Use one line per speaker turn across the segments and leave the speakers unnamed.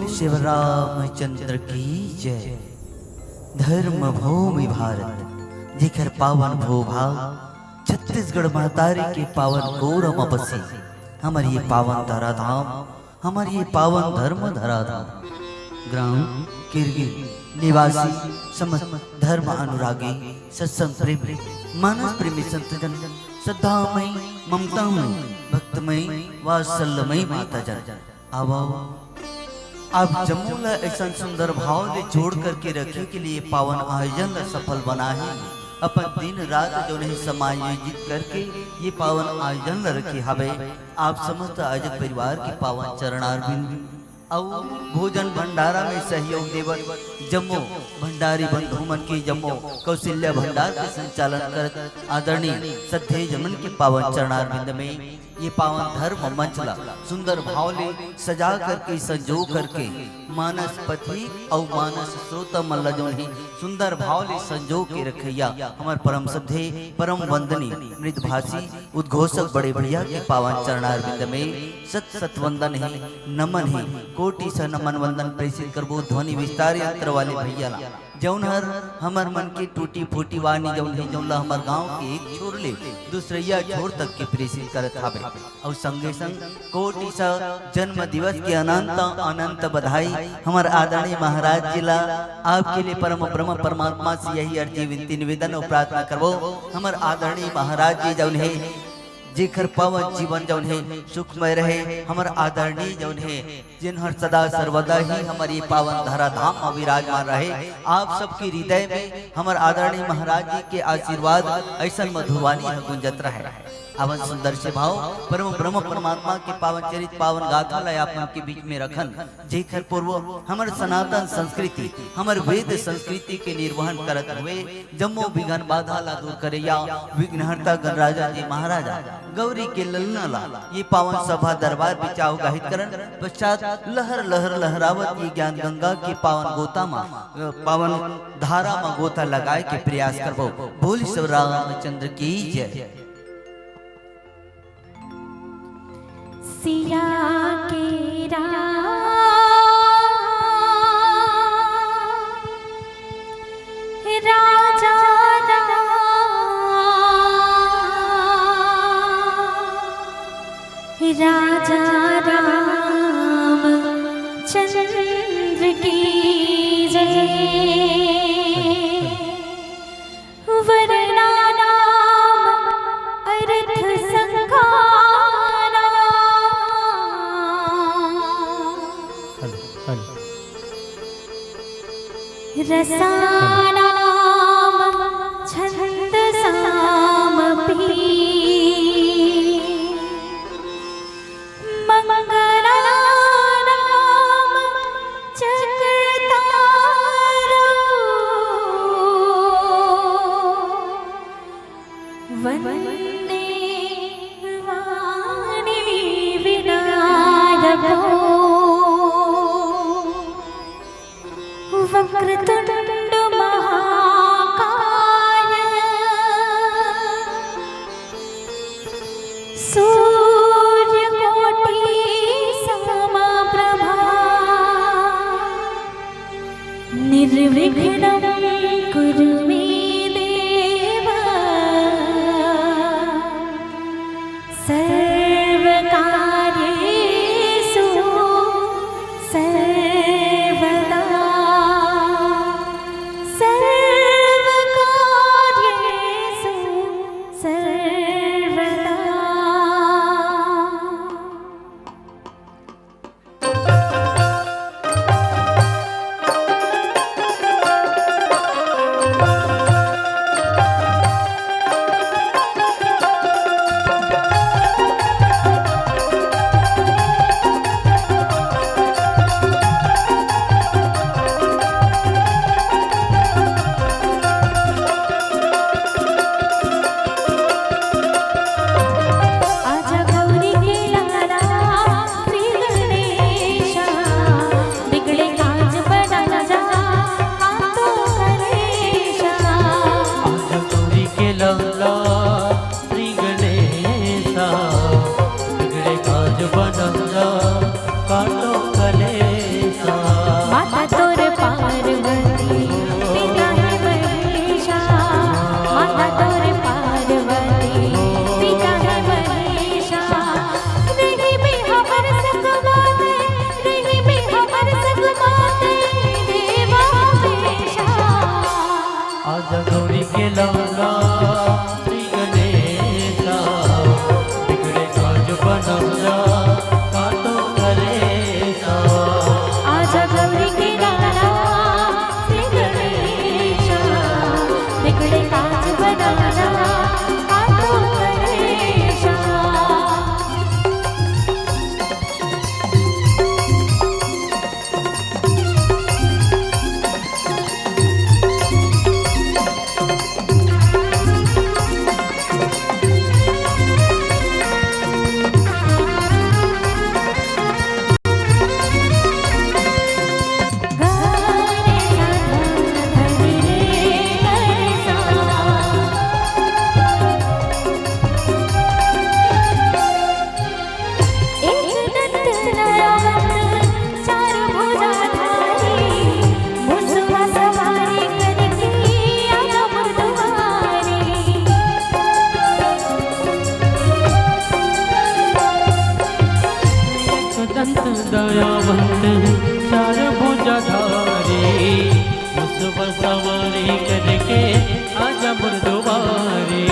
बोल शिव रामचंद्र की जय। धर्म भूमि भारत जिखर पावन भूभाग छत्तीसगढ़ महतारी के पावन गौरव बसी हमार ये पावन धराधाम, हमार ये पावन धर्म धराधाम। ग्राम किरगिर निवासी समस्त धर्म अनुरागी सत्संग प्रेमी मानस प्रेमी संतजन श्रद्धामय ममतामय भक्तमय वात्सल्यमय माता जन आवो आप जम्मूला ऐसा सुंदर भाव ले जोड़ करके रखे के लिए पावन आयोजन सफल बना है। अपन दिन रात जो नहीं समायोजित करके ये पावन आयोजन रखे हवे। आप समस्त आयोजक परिवार के पावन चरणारविंद और भोजन भंडारा में सहयोग देवत जम्मू भंडारी बंधु मन के जम्मू कौशल्या भंडार के संचालन कर आदरणीय सद्धे जमन के पावन चरणारविंद में ये पावन धर्म मंचला सुंदर भाव ले सजा करके संजो करके मानस पथी और मानस श्रोता मल्ला जो है सुंदर भाव ले संजो के रखैया हमार परम सद्धे परम वंदनी मृदभाषी उद्घोषक बड़े भैया के पावन चरणारविंद में सत सत वंदन है नमन है कोटि स नमन वंदन प्रेषित करबो ध्वनि विस्तार यंत्र वाले भैया ला जौन हर हमर मन की टूटी फूटी वाणी जौन है जौन ला हमर गांव के एक छोर ले दूसरिया छोर तक के प्रेषित करत हावे और संगे संग कोटि सा जन्म दिवस की अनंत अनंत बधाई हमार आदरणीय महाराज जी ला आपके लिए परम ब्रह्म परमात्मा से यही अर्जी विनती निवेदन और प्रार्थना करबो हमार आदरणीय महाराज जी जौन है जेखर पावन जीवन जौन है सुखमय रहे हमार आदरणीय जौन है जिन हर सदा सर्वदा ही हमारी पावन धरा धाम में विराजमान रहे। आप सबके हृदय में हमार आदरणीय महाराज जी के आशीर्वाद ऐसा मधुवानी गुंजत रहे। अवन सुंदर से भाव परम ब्रह्म परमात्मा के पावन चरित पावन गाथा लय आप के बीच में रखन जेखर पूर्व हमार सनातन संस्कृति हमार वेद संस्कृति के निर्वहन करत हुए जम्मू विघ्न बाधा ला दूर करैया विघ्नहर्ता गणराजा जी महाराजा गौरी के ललना ला ये पावन सभा दरबार बिचाव गाहित करन पश्चात लहर लहर लहरावत ये ज्ञान गंगा के पावन गोता मा पावन धारा मा गोता लगाए के प्रयास करबो। बोल शिव रामचंद्र की जय।
सिया के राजा राजा राम चंद्र की जय। वरना नाम अर्थ संखाना रसानाम छंद सामपि मंगलानाम चक्रतारो वंदे वाणी विनायको वक्रतुंड महाकाय सूर्यकोटि समप्रभा निर्विघ्नं कुरु मे देव
गौरी के लौला श्री गणेशा बिगड़े काज बनाया काटो कलेशा
आजा गौरी के लाला श्री गणेशा बिगड़े काज बनाना काटो कलेशा
दयावंत चार भुजाधारी मुसब सवारी करके आजा मुर्दुबारी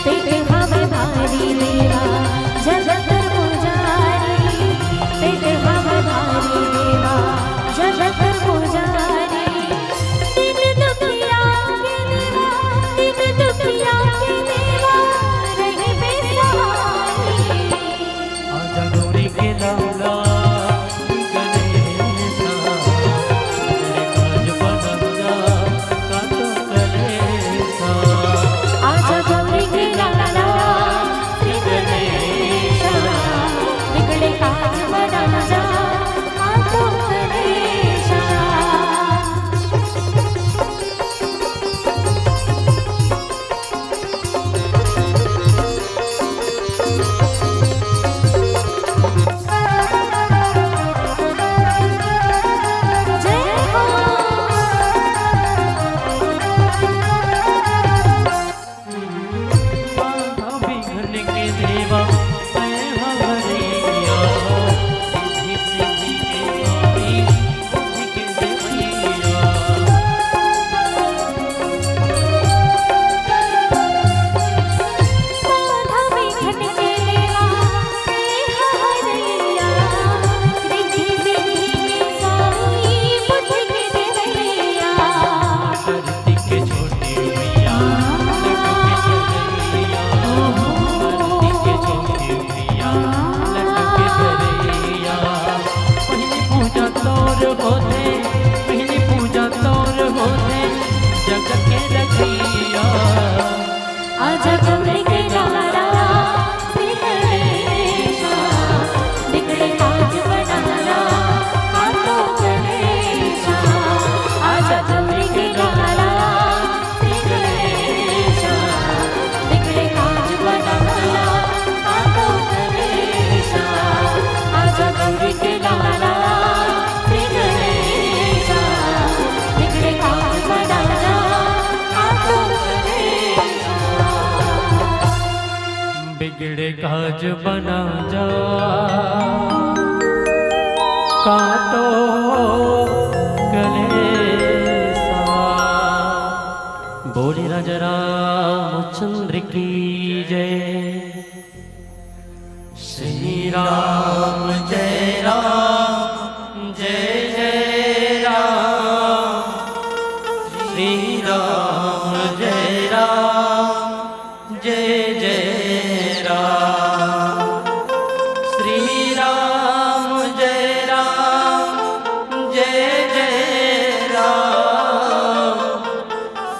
पेट हवा भारी मेरा जगत पुजारी पेट हवा भारी मेरा जगत पुजारी दिन दुखिया के देवा दिन दुखिया के देवा रहे बेसहारी
आजा गौरी के लौला
आजा गौरी के लाला श्री गणेशा बिगड़े काज बनाना काटो कलेशा जय हो
विघ्न के देवा मैं हवरिया सिद्धि सिद्धि के स्वामी बुद्धि के देवैया
साधा विघ्न के देवा मैं हवरिया रिद्धि सिद्धि के स्वामी बुद्धि के देवैया
धरती के छोटे भैया लड्डू के धरैया धरती के छोटे भैया लड्डू के धरैया पहली पूजा तोर होते पहली पूजा तोर होते जग के रखैया
आजा गौरी के लाला श्री गणेशा बिगड़े काज बनाना काटो कलेशा आजा गौरी के लाला श्री गणेशा बिगड़े काज बनाना काटो कलेशा आजा गौरी के लाला श्री गणेशा बिगड़े काज बनाना काटो कलेशा
बिगड़े काज बना जा काटो कलेसा बोले राजा रामचंद्र की जय श्री राम जय राम जय जय राम श्री राम जय राम जय जय राम श्री राम जय राम जय जय राम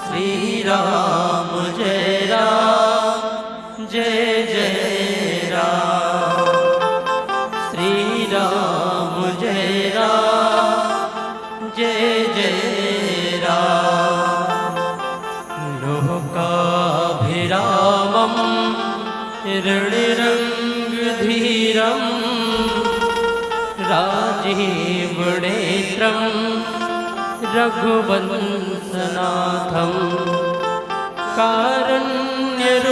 श्री राम जय राम जय जय राम श्री राम जय राम जय जय राम लोकाभिरामं रणरङ्गधीरं राजीवनेत्रं रघुवंशनाथं कारुण्यरूपं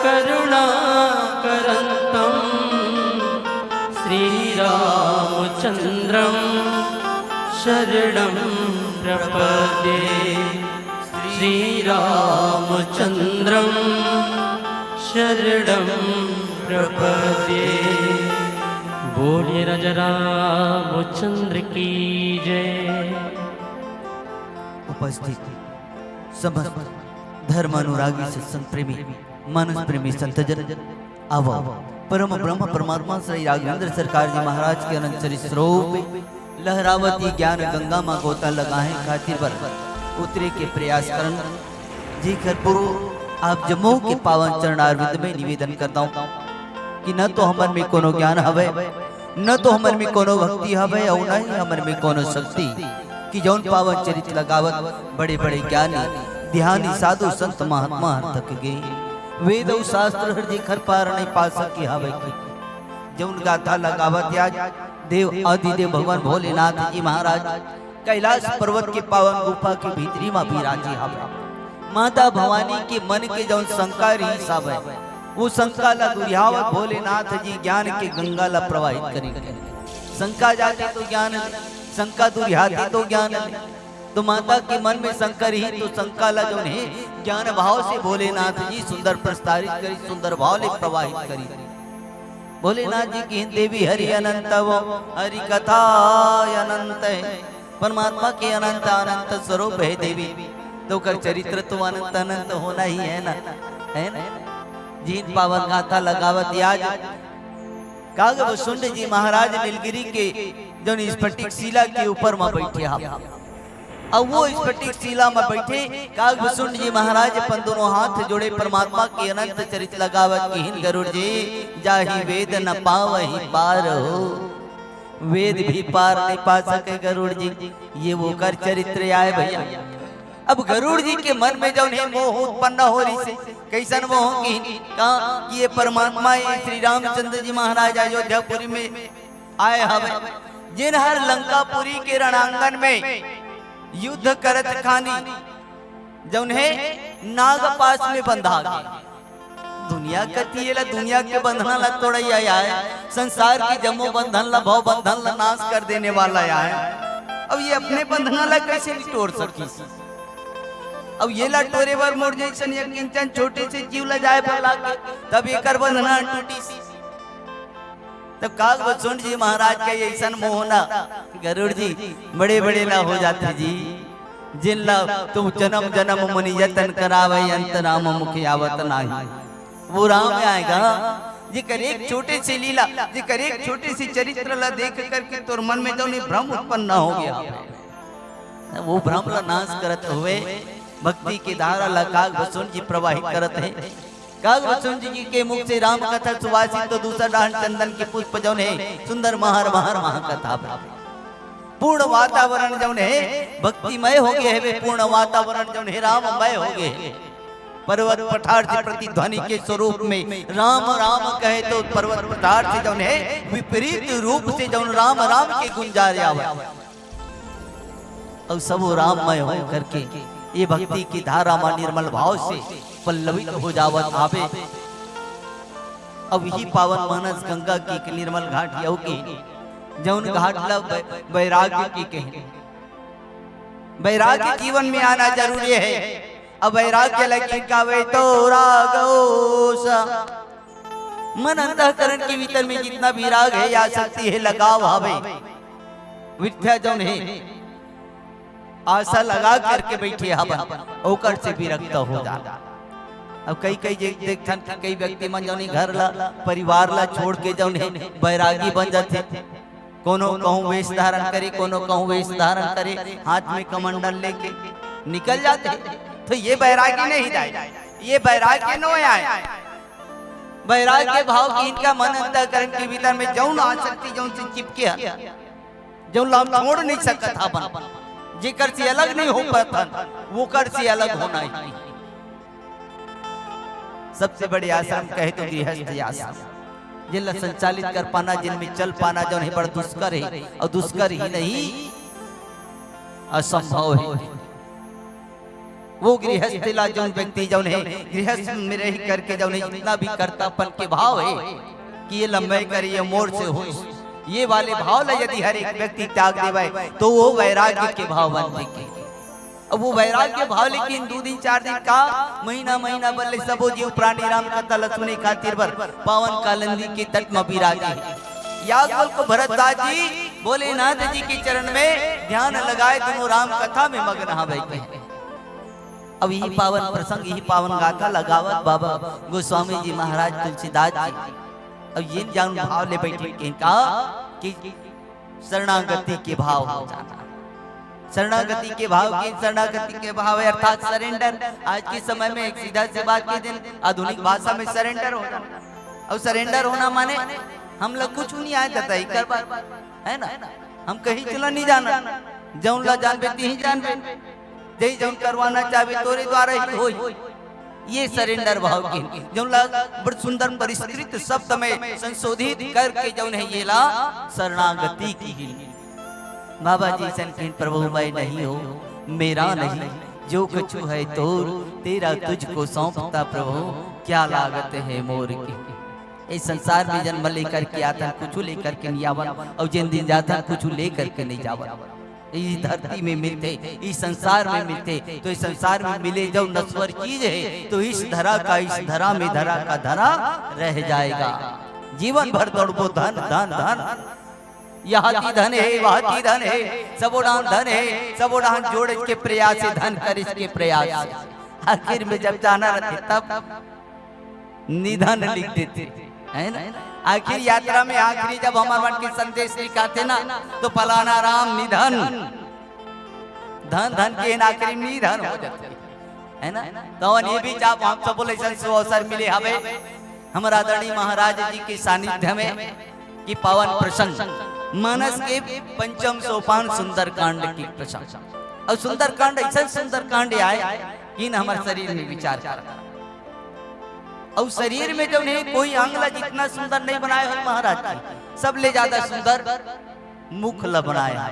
करुणाकरन्तं श्रीरामचन्द्रं शरणं प्रपद्ये श्रीरामचन्द्रं शरणं प्रपद्ये। बोलिए राजा रामचंद्र की जय।
उपस्थित समस्त धर्म अनुरागी सत्संग प्रेमी मानस प्रेमी संतजन आवो परम ब्रह्म परमात्मा श्री राघवेंद्र सरकार जी महाराज के अनंत चरित्र लहरावती ज्ञान गंगा माँ गोता लगाए खातिर पर उतरे के प्रयास करन जी कर पूर्व आप जम्मू के पावन चरणारविंद में निवेदन करता हूँ कि न तो हमर में कोनो ज्ञान हवे, न तो हमर में कोनो भक्ति हवे, और न ही हमर में कोनो शक्ति कि जौन पावन चरित्र लगावत बड़े बड़े ज्ञानी ध्यानी साधु संत महात्मा तक गए वेद और शास्त्र हृदय खर पार नहीं पा सके हवे की जौन गाथा लगावत आज देव आदिदेव भगवान भोलेनाथ जी महाराज कैलाश पर्वत के पावन गुफा के भीतरी में विराजी हवे। माता भवानी के मन के जौन शंका रही सब है वो शंका ला दुर्यावत भोलेनाथ जी ज्ञान के गंगा ला प्रवाहित करेंगे। शंका जाती तो ज्ञान, शंका दुर्याती तो ज्ञान। तो माता के मन में शंका रही तो शंका ला जो है ज्ञान भाव से भोलेनाथ जी सुंदर प्रस्तारित करी, सुंदर भाव ले प्रवाहित करी। भोलेनाथ जी की देवी हरि अनंत वो हरि कथा अनंत है, परमात्मा के अनंत अनंत स्वरूप है देवी, तो कर चरित्र तो अनंत अनंत होना ही है ना, है ना। जिन पावन गाथा लगावत आज काग वसुंड जी महाराज नीलगिरी के जो स्फटिक शिला के ऊपर में बैठे आप अब वो स्फटिक शिला में बैठे काग वसुंड जी महाराज अपन दोनों हाथ जोड़े परमात्मा के अनंत चरित्र लगावत की हिन गरुड़ जी जाहि वेद न पावहि पार हो, वेद भी पार नहीं पा सके गरुड़ जी। ये वो कर चरित्र आए भैया। अब गरुड़ जी के मन में जब मोह उत्पन्न हो रही से कैसन मोह की कहा ये परमात्मा श्री रामचंद्र जी महाराज अयोध्यापुरी में आए हवे जिन हर लंकापुरी के रणांगन में युद्ध करत खानी जौन है नाग पास में बंधा गए। दुनिया कतियेला दुनिया के बंधन ला तोड़ आया है, संसार की जमो बंधन ला भव बंधन ला नाश कर देने वाला आया है। अब ये अपने बंधन ला कैसे तोड़ सकी? अब ये ला टोरे बार मोड़ जैसन या किंचन छोटे से जीव ला जाए पर लाके तब ये कर बंधना टूटी सी। तब काग वसुंड जी महाराज का ऐसा मोहना गरुड़ जी बड़े बड़े ला हो जाते जी जिन ला तुम जन्म जन्म मुनि यतन करावे अंत राम मुखी आवत नाही। वो राम आएगा जिकर एक छोटे से लीला, जिकर एक छोटे से चरित्र ला देख करके तोर मन में जो भ्रम उत्पन्न हो गया, वो भ्रम ला नाश करत हुए भक्ति की धारा ला काग वसुंड जी प्रवाहित करत है। काग वसुंड जी के मुख से राम कथा सुवासित तो दूसरा डांड चंदन के पुष्प जौन है सुंदर महार महार महाकथा पूर्ण वातावरण जौन है भक्तिमय हो गए है, पूर्ण वातावरण जौन है राममय हो गए। पर्वत पठार से प्रतिध्वनि के स्वरूप में राम राम कहे तो पर्वत पठार से जौन है विपरीत रूप से जौन राम राम के गुंजारे आवे और सब राममय हो करके ये भक्ति की धारा में निर्मल भाव से पल्लवित हो जावत आवे। अब यही पावन मानस गंगा की एक निर्मल घाट योगी जौन घाट ला वैराग्य की कहे, वैराग्य जीवन में आना जरूरी है। अब वैराग्य लगे गावे तो रागोसा मन अंतःकरण के भीतर में जितना भी राग है या शक्ति है लगाव हवे विद्या जौन है आशा लगा करके बैठे हवन ओकर से विरक्त हो जाता। अब कई कई देखथन कई व्यक्ति मन जौन घर ला परिवार ला छोड़ के जौन है बैरागी बन जाते, कोनो कहूँ वेश धारण करे, कोनो कहूँ वेश धारण करे, हाथ में कमंडल लेके निकल जाते। तो ये बैरागी नहीं जाए, ये बैराग्य न आए। बैराग्य भाव की इनका मन अंतःकरण के भीतर में जौन आसक्ति जौन से चिपके जौन ला छोड़ नहीं सकता अपन जेकर से अलग नहीं हो पाता वो कर से अलग होना ही। सबसे बड़ी आश्रम कहे तो गृहस्थ आश्रम जिनला संचालित कर पाना, जिनमें चल पाना जो है बड़ा दुष्कर है और दुष्कर ही नहीं असंभव है। वो गृहस्थ ला जो व्यक्ति जो है गृहस्थ में रह करके जो है जितना भी कर्तापन के भाव है कि ये लंबे करिए मोर से हो, ये वाले भाव ला यदि हर एक व्यक्ति त्याग देवे तो वो वैराग्य के भाव बनते। अब वो वैराग्य भाव लेकिन 2 दिन 4 दिन का महीना महीना बल्ले सबो जीव प्राणी राम कथा लसुने खातिर बर पावन कालंदी के तट में विराजे। याज्ञवल्क्य को भरद्वाज जी भोलेनाथ जी के चरण में ध्यान लगाए, दोनों राम कथा में मग्न हा बैठे हैं। अब यही पावन प्रसंग, यही पावन गाथा लगावत बाबा गोस्वामी जी महाराज तुलसीदास जी अब ये जान भाव ले बैठे के कहा कि शरणागति के भाव हो जाना। शरणागति के भाव की, शरणागति के भाव अर्थात सरेंडर। आज के समय में एक सीधा सी बात के दिन आधुनिक भाषा में सरेंडर हो जाना। और सरेंडर होना माने हम लोग कुछ नहीं आए जाता ही कर बार है ना, हम कहीं चला नहीं जाना, जौन ला जानबे ही जानबे, जय जौन करवाना चाहे तोरे द्वारा ही होई। ये सरेंडर भाव की जौन ला बड़ सुंदर परिष्कृत शब्द में संशोधित करके जौन है ये ला शरणागति की। बाबा जी संकीर्ण प्रभु मैं नहीं हो, मेरा नहीं, जो कछु है तोर, तेरा तुझको सौंपता प्रभु, क्या लागत है मोर की। इस संसार में जन्म लेकर के आता कुछ लेकर के नहीं आवन, और जिन दिन जाता कुछ लेकर के नहीं जावन। इस धरती में मिलते, इस संसार में मिलते, तो इस संसार में मिले जो नश्वर चीज है तो इस धरा का, इस धरा में धरा का धरा रह जाएगा। जीवन भर दौड़बो धन धन धन, यहाँ धन है वहाँ धन है, सबोडान धन है, सबोडान जोड़ के प्रयास से धन कर इसके प्रयास से। आखिर में जब जाना रहते तब निधन लिख देते है ना। आखिर यात्रा में आखिरी जब हमारे मन के संदेश लिखाते ना तो फलाना राम निधन, धन धन के आखिरी निधन हो जाते है ना। तो ये भी जब हम सब बोले अवसर मिले हमें हमारा आदरणीय महाराज जी के सानिध्य में कि पावन प्रसंग मानस के पंचम सोपान सुंदरकांड की प्रसंग। और सुंदरकांड ऐसा सुंदरकांड आए कि हमारे शरीर में विचार कर, और शरीर में जो नहीं कोई अंगला जितना सुंदर नहीं बनाया है महाराज जी, सबले ज्यादा सुंदर मुख ल बनाया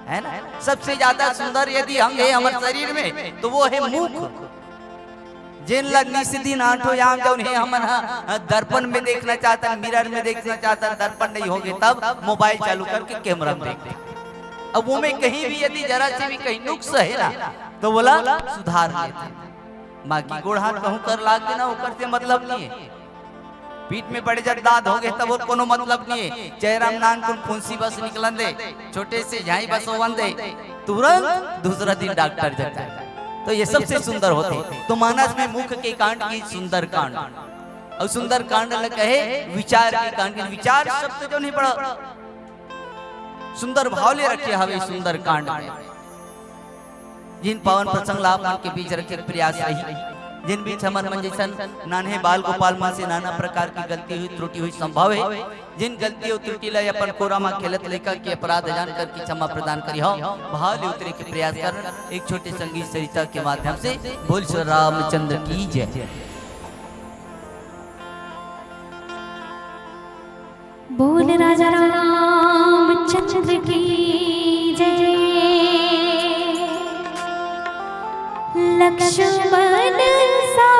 है ना। सबसे ज्यादा सुंदर यदि अंग है हमारे शरीर में तो वो है मुख। जिन लगनी सीधी नाटो यहाँ जो है हम दर्पण में देखना चाहता है, मिरर में देखना चाहता है, दर्पण नहीं होगे तब मोबाइल चालू करके कैमरा में देखते। अब वो में कहीं भी यदि जरा से भी कहीं नुक्स है ना तो बोला सुधार लेते। बाकी गोड़ हाथ कहूं कर लाग देना ओकर से मतलब नहीं है। पीठ में बड़े जड़ दाद हो गए तब वो कोनो मतलब नहीं है। चेहराम नान कुल फुंसी बस निकलन दे, छोटे से झाई बस होवन दे, तुरंत दूसरा दिन डॉक्टर जाता है। तो ये सबसे सुंदर होते। तो मानस में मुख के कांड की सुंदर कांड, और सुंदर कांड लग कहे विचार के कांड। विचार शब्द जो नहीं पड़ा सुंदर भाव ले रखे हवे सुंदर कांड में। जिन पावन प्रसंग लाभ के बीच रखे प्रयास रही, जिन बीच हमर मन जैसन नान्हे बाल गोपाल मां से नाना प्रकार की गलती हुई त्रुटि हुई संभव है। जिन गलती और त्रुटि ला अपन कोरामा खेलत लेकर के अपराध जान करके क्षमा प्रदान करी हो, भाव ले उतरे के प्रयास कर एक छोटे संगीत सरिता के माध्यम से बोल श्री रामचंद्र की जय।
बोल राजा रामचंद्र की जय। लक्ष्मण सा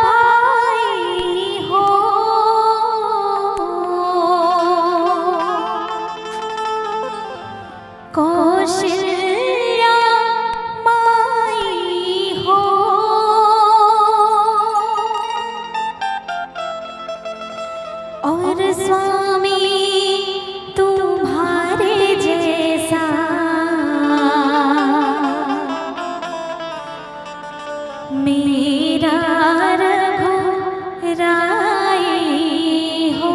भाई हो, कौशल्या माई हो, और स्वामी तुम्हारे जैसा मेरा रघुराई हो।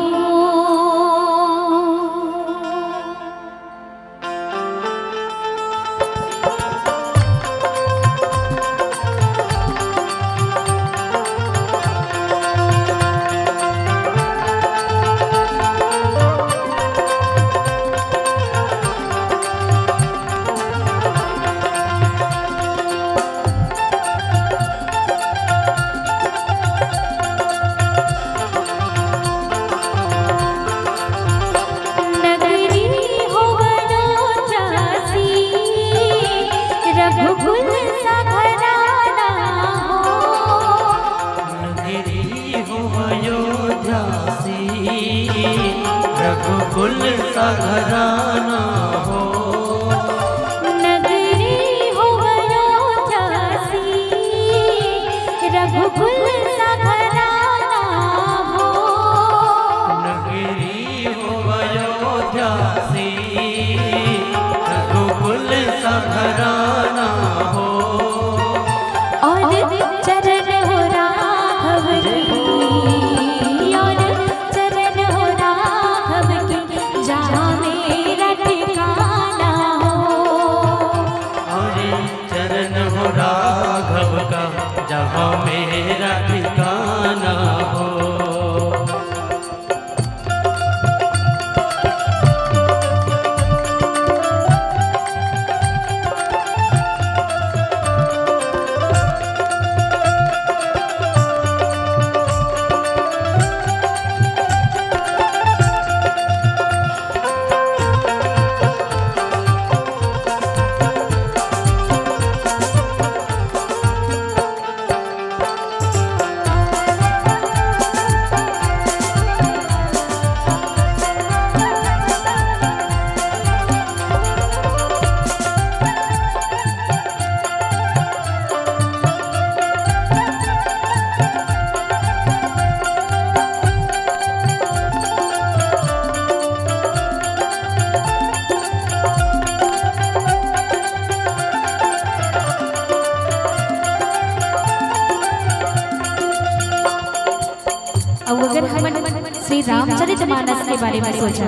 श्री रामचरितमानस के बारे में सोचा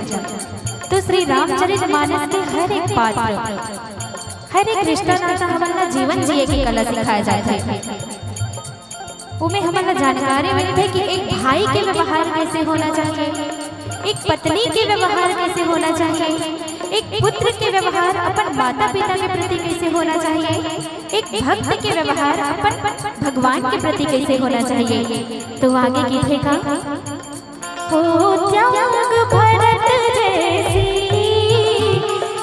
तो श्री रामचरितमानस के हर एक पात्र, हर एक रिश्ता नाता हमारा जीवन जिए की कला सिखाया जाता है। उमें हमारा जानकारी मिलती है कि एक भाई के व्यवहार कैसे होना चाहिए, एक पत्नी के व्यवहार कैसे होना चाहिए, एक पुत्र के व्यवहार अपन माता पिता के प्रति कैसे होना चाहिए, एक भक्त के व्यवहार अपन भगवान के प्रति कैसे होना चाहिए। तो आगे लिखेगा, हो त्याग भरत जैसी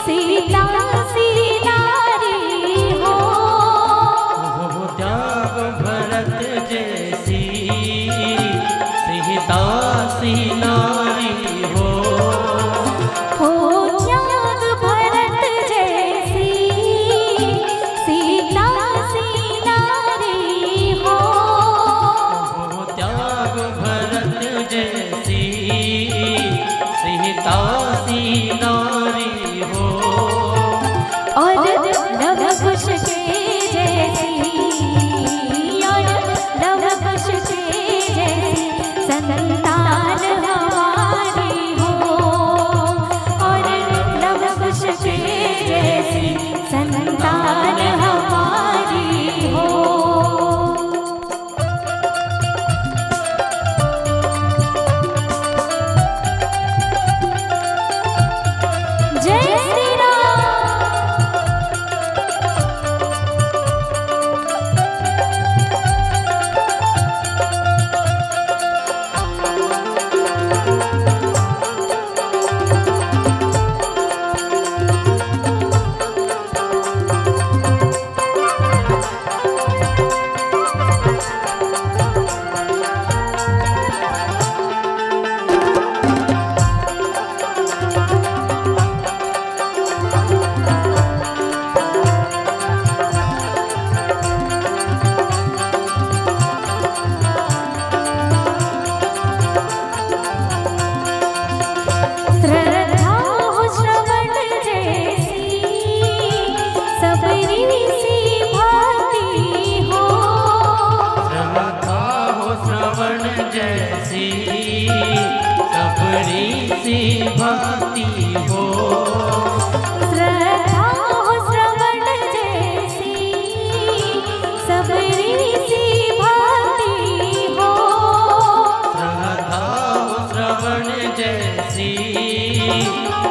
सीता सी नारी हो,
त्याग भरत जैसी सीता सी नारी हो,
त्याग भरत जैसी सीता सी नारी हो,
त्याग भरत जैसी सीता सी नारी हो,
और नव कुश के जैसी, और नव कुश के जैसी संतान हमारी हो, और नव कुश के जैसी संतान हमारी हो। जय श्री राम। श्रद्धा हो श्रवण जैसी सबरी सी भाती हो,
श्रद्धा हो श्रवण जैसी सबरी सी भक्ति हो,
श्रद्धा हो श्रवण जैसी सबरी सी भाती हो,
श्रद्धा हो श्रवण जैसी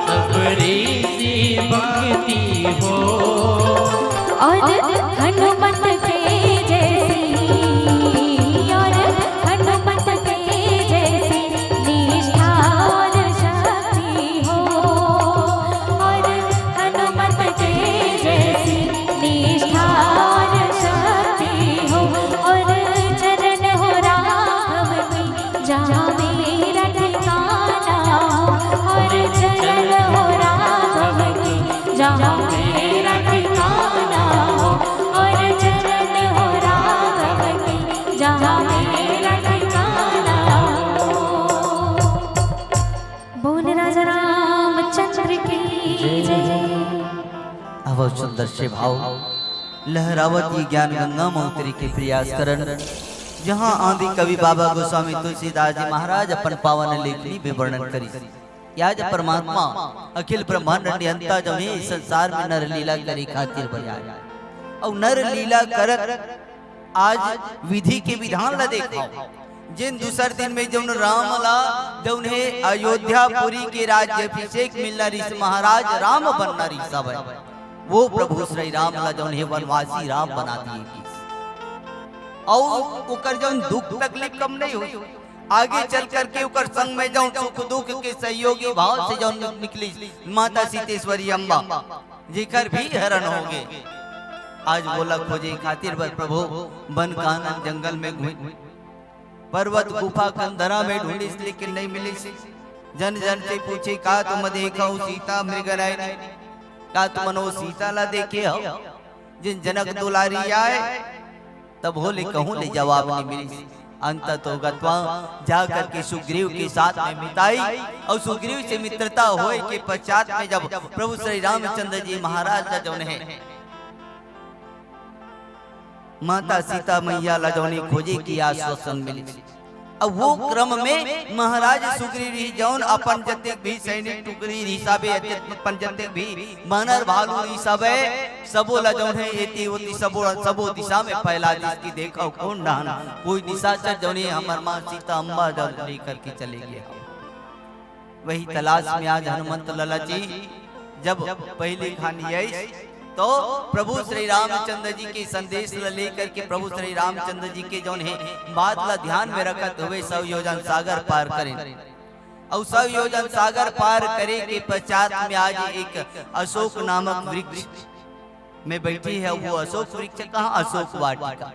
सबरी सी भक्ति हो,
और हनुमत के जैसी, और हनुमत के जैसी निष्ठा और शक्ति हो, और हनुमत के जैसी निष्ठा और शक्ति हो, और चरण हो राघव की जहाँ मेरा ठिकाना हो, और चरण हो राघव की जहाँ मेरा ठिकाना हो, और चरण हो राघव की जहाँ मेरा ठिकाना हो। बोल राजा रामचंद्र की जय।
अब सुंदर से भाव लहरावत ये ज्ञान गंगा मोतरी के प्रयास करन, जहाँ आदि कवि बाबा गोस्वामी तुलसीदास जी महाराज अपन पावन लेखनी में वर्णन करी। याज परमात्मा अखिल ब्रह्मांड नियंता जब ही संसार में नर लीला करे खातिर बजाया, और नर लीला करत आज विधि के विधान ला देखा। जिन दूसर दिन में जौन राम ला जौन है अयोध्यापुरी के राज्य अभिषेक मिलना रिस महाराज राम बनना रिसा है, वो प्रभु श्री राम ला जौन है वनवासी राम बना दिए। और उकर जौन दुख तकलीफ कम नहीं हुई, आगे चल करके उकर संग में जौन सुख दुख के सहयोगी भाव से जौन निकली माता सीतेश्वरी अम्बा जिकर भी हरण हो गए। आज बोला खोजे खातिर बर प्रभु वन कानन जंगल में घूम, पर्वत गुफा कंदरा में ढूंढी लेकिन नहीं मिली। जन जन से पूछे का तुम देखा सीता मृगराय, का तुम सीता ला देखे हो। जिन जनक दुलारी आए तब होले कहूं ले जवाब नहीं मिली। अंत तो गत्वा जा करके सुग्रीव के साथ में मिताई, और सुग्रीव से मित्रता होए के पश्चात में जब प्रभु श्री रामचंद्र जी महाराज का जौन है माता सीता मैया ला जौन खोजे की आश्वासन मिली। अब वो क्रम में महाराज सुग्रीव जौन अपन जते भी सैनिक टुकड़ी हिसाबे अपन जते भी मनर भालू हिसाबे सबो ला जौन है एती ओती सबो दिशा में फैला जिसकी देखो कौन डान कोई दिशा चल जौन हमर मां सीता अम्बा जौन लेकर के चले गए। वही तलाश में आज हनुमंत लाला जी जब पहली कहानी आई तो प्रभु श्री रामचंद्र जी के संदेश लेकर के प्रभु श्री रामचंद्र जी के जौन है बात ला ध्यान में रखत हुए 100 योजन सागर पार करें और 100 योजन सागर पार करे के पश्चात में आज एक अशोक नामक वृक्ष में बैठी है। वो अशोक वृक्ष कहाँ? अशोक वाटिका।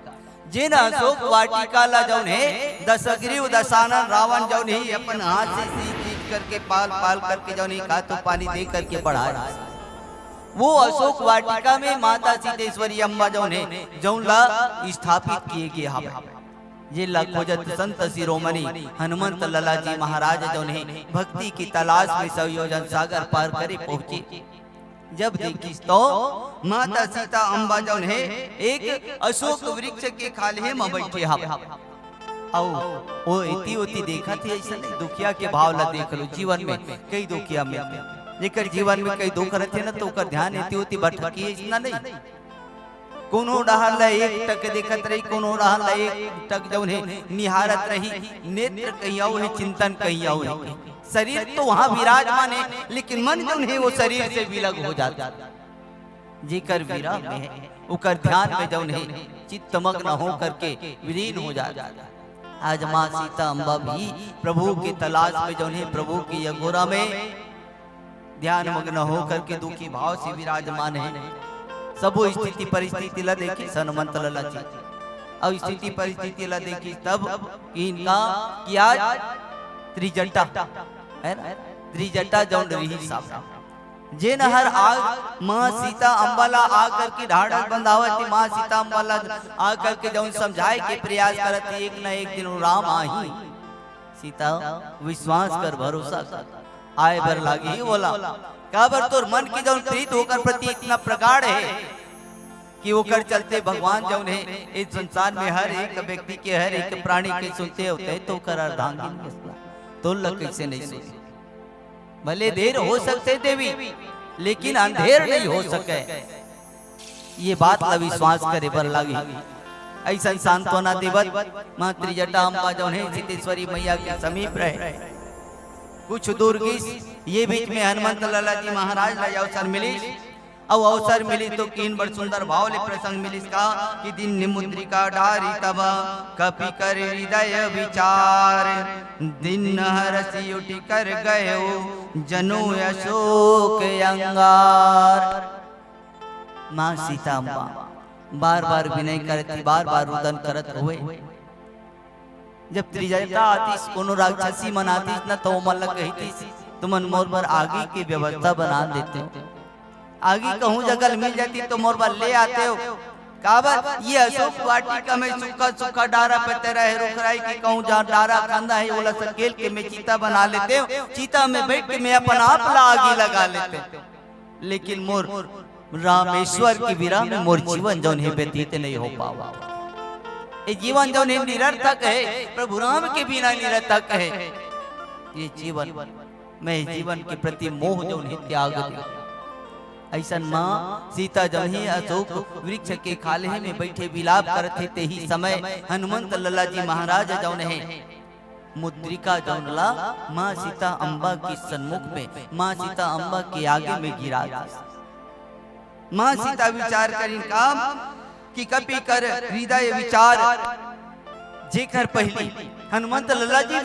जिन अशोक वाटिका ला जौन है दशग्रीव दशानन रावण जौन है अपन हाथ से सींच करके पाल पाल करके जौन है का तो पानी दे करके बढ़ा वो अशोक वाटिका में माता सीतेश्वरी अम्बा जौन है जौन ला स्थापित किए गए हैं। ये खोजत संत शिरोमणि हनुमंत लाला जी महाराज जौन है भक्ति की तलाश में 100 योजन सागर पार करे पहुंचे। जब देखी तो माता सीता अम्बा जौन है एक अशोक वृक्ष के खाले में बैठे हैं। ओ इति उति देखा थी ऐसा दुखिया के भाव ला देख लो। जीवन में कई दुखिया में जेकर जीवन में कई दुख रहते ना तो ओकर ध्यान इति उति भटकी इतना नहीं। कोनो डहर ला एक टक देखत रही, कोनो डहर ला एक टक जौन है निहारत रही। नेत्र कहिया है, चिंतन कहिया है। शरीर तो वहाँ विराजमान है लेकिन मन जौन है वो शरीर से विलग हो जाता। जेकर विरह में है ओकर ध्यान में जौन है चित्तमग्न हो करके विलीन हो जाता। आज माँ सीता अम्बा भी प्रभु की तलाश में जौन है प्रभु की यगोरा में ध्यान मग्न हो करके दुखी भाव से विराजमान है। सबो स्थिति परिस्थिति ला देखी हनुमंत लाला जी और स्थिति परिस्थिति ला देखी तब कि इनका कि आज त्रिजटा है ना, त्रिजटा जौन रही साहब जे नहर आग माँ सीता अम्बाला आकर के ढाढ़ बंधावती माँ सीता अम्बाला आकर के जौन समझाए के प्रयास करती एक न एक दिन राम आही। सीता विश्वास कर भरोसा कर आए बर लागी बोला काबर तोर मन की जौन प्रीत होकर प्रति इतना प्रगाढ़ है कि वो कर चलते भगवान जौन है इस संसार में हर एक व्यक्ति के हर एक प्राणी के सुनते होते तो कर अर्धांगिनी तो लग कैसे नहीं सुनते। भले देर हो सकते देवी लेकिन अंधेर नहीं हो सके। ये बात ला विश्वास करे बर लागी। ऐसा सांत्वना देवत माँ त्रिजटा अम्बा जौन है सीतेश्वरी मैया के समीप रहे। कुछ दूर की ये बीच में हनुमंत लाला जी महाराज ला अवसर मिली और अवसर मिली तो कीन बड़ सुंदर भाव ले प्रसंग मिली का कि दिन निमुद्रिका डारी तब कपि कर हृदय विचार दिन हरसी उठी कर गए जनु अशोक अंगार। माँ सीता अम्बा बार बार विनय करती बार बार रुदन करत हुए। जब त्रिजटा आती कोनो राक्षसी मनाती न तो मन लग गई थी तुमन मोर पर आगे की व्यवस्था बना देते हो। आगे कहूँ जगह मिल जाती तो मोर पर ले आते हो। काबर ये अशोक वाटिका में सूखा सूखा डारा पे तेरा है रुखराई की कहूँ जहाँ डारा कंधा है वो सकेल के मैं चीता बना लेते हो। चीता में बैठ के मैं अपन आप ला आगे लगा लेते। लेकिन मोर रामेश्वर की विरह में मोर जीवन जौन है व्यतीत नहीं हो पावा। ये जीवन जो निरर्थक है प्रभु राम के बिना निरर्थक है। ये जीवन मैं जीवन के प्रति मोह जो त्याग दे। ऐसा माँ सीता जब ही अशोक वृक्ष के खाले में बैठे विलाप करते थे ही समय हनुमंत लाला जी महाराज जौन है मुद्रिका जौन ला माँ सीता अम्बा के सन्मुख में माँ सीता अम्बा के आगे में गिरा। माँ सीता विचार करी काम कि कपि कर हृदय विचार जेकर पहली हनुमंत लाला जी